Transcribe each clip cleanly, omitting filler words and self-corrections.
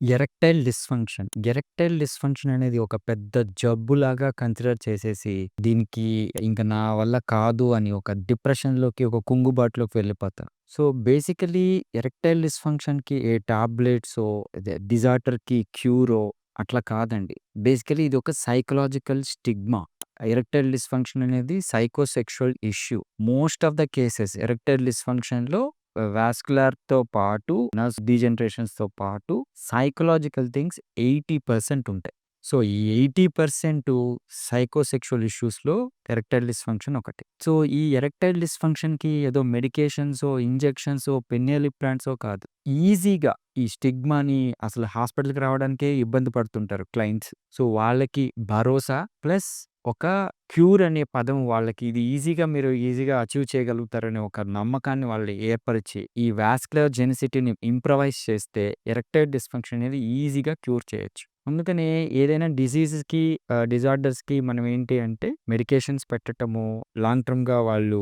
Erectile dysfunction అనేది ఒక పెద్ద జబ్బులాగా కన్సిడర్ చేసేసి, దీనికి ఇంక నా వల్ల కాదు అని ఒక డిప్రెషన్‌లోకి, ఒక కుంగుబాటులోకి వెళ్ళిపోతారు. సో, బేసికల్లీ ఎరెక్టైల్ డిస్‌ఫంక్షన్‌కి ఏ టాబ్లెట్సో, డిజార్డర్‌కి క్యూరో అట్లా కాదండి. బేసికల్లీ ఇదొక సైకలాజికల్ స్టిగ్మా. ఎరెక్టైల్ డిస్‌ఫంక్షన్ అనేది psychosexual issue. Most of the cases erectile డిస్‌ఫంక్షన్‌లో వాస్కులర్‌తో పాటు, నర్వ్ డీజనరేషన్స్‌తో పాటు సైకలాజికల్ థింగ్స్ 80% ఉంటాయి. సో, ఈ 80% సైకోసెక్షువల్ ఇష్యూస్‌లో ఎరెక్టైల్ డిస్‌ఫంక్షన్ ఒకటి. సో, ఈ ఎరెక్టైల్ డిస్‌ఫంక్షన్‌కి ఏదో మెడికేషన్సో, ఇంజెక్షన్సో, పెన్నియల్ ఇంప్లాంట్సో కాదు. ఈజీగా ఈ స్టిగ్మాని అసలు హాస్పిటల్‌కి రావడానికే ఇబ్బంది పడుతుంటారు క్లయింట్స్. సో, వాళ్ళకి భరోసా ప్లస్ ఒక క్యూర్ అనే పదం వాళ్ళకి ఇది ఈజీగా అచీవ్ చేయగలుగుతారనే ఒక నమ్మకాన్ని వాళ్ళు ఏర్పరిచి, ఈ వాస్కులర్ జెనిసిటీని ఇంప్రవైజ్ చేస్తే ఎరెక్టైల్ డిస్‌ఫంక్షన్ అనేది ఈజీగా క్యూర్ చేయొచ్చు. అందుకనే ఏదైనా డిజార్డర్స్‌కి మనం ఏంటి అంటే మెడికేషన్స్ పెట్టటము, లాంగ్ టర్మ్‌గా వాళ్ళు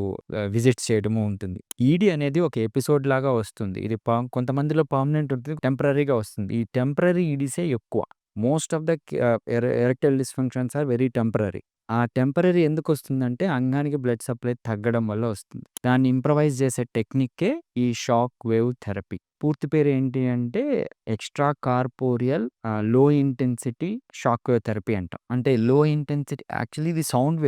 విజిట్స్ చేయడము ఉంటుంది. ఈడీ అనేది ఒక ఎపిసోడ్ లాగా వస్తుంది. ఇది కొంతమందిలో పర్మనెంట్ ఉంటుంది. టెంపరరీగా వస్తుంది. ఈ టెంపరరీ ఈడీసే ఎక్కువ. Most of the erectile dysfunctions are very temporary. ఆ టెంపరరీ ఎందుకొస్తుందంటే అంగానికి బ్లడ్ సప్లై తగ్గడం వల్ల వస్తుంది. దాన్ని ఇంప్రవైజ్ చేసే టెక్నిక్కే ఈ షాక్ వేవ్ థెరపీ. పూర్తి పేరు ఏంటి అంటే ఎక్స్‌ట్రా కార్పోరియల్ లో ఇంటెన్సిటీ షాక్ వేవ్ థెరపీ అంటాం. అంటే లో ఇంటెన్సిటీ యాక్చువల్లీ ఇది సౌండ్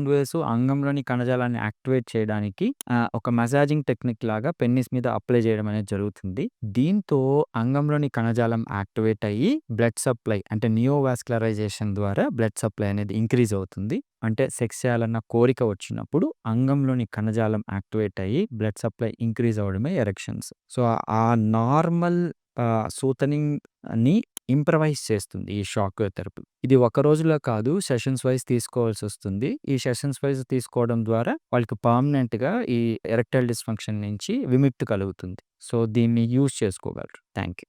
వేవ్స్ అంగంలోని కణజాలాన్ని యాక్టివేట్ చేయడానికి ఒక మసాజింగ్ టెక్నిక్ లాగా పెన్నిస్ మీద అప్లై చేయడం అనేది జరుగుతుంది. దీంతో అంగంలోని కణజాలం యాక్టివేట్ అయ్యి బ్లడ్ సప్లై అంటే నియోవాస్కులరైజేషన్ ద్వారా బ్లడ్ సప్లై అనేది ఇంక్రీజ్ అవుతుంది. అంటే సెక్స్ చేయాలన్న కోరిక వచ్చినప్పుడు అంగంలోని కణజాలం యాక్టివేట్ అయ్యి బ్లడ్ సప్లై ఇంక్రీజ్ అవ్వడమే ఎరెక్షన్స్. సో, ఆ నార్మల్ సూతనింగ్‌ని ఇంప్రవైజ్ చేస్తుంది ఈ షాక్ వేవ్ థెరపీ. ఇది ఒక రోజులో కాదు, సెషన్స్ వైస్ తీసుకోవాల్సొస్తుంది. ఈ సెషన్స్ వైస్ తీసుకోవడం ద్వారా వాళ్ళకి పర్మనెంట్‌గా ఈ ఎరెక్టైల్ డిస్‌ఫంక్షన్ నుంచి విముక్తి కలుగుతుంది. సో, దీన్ని యూజ్ చేసుకోగలరు. Thank you.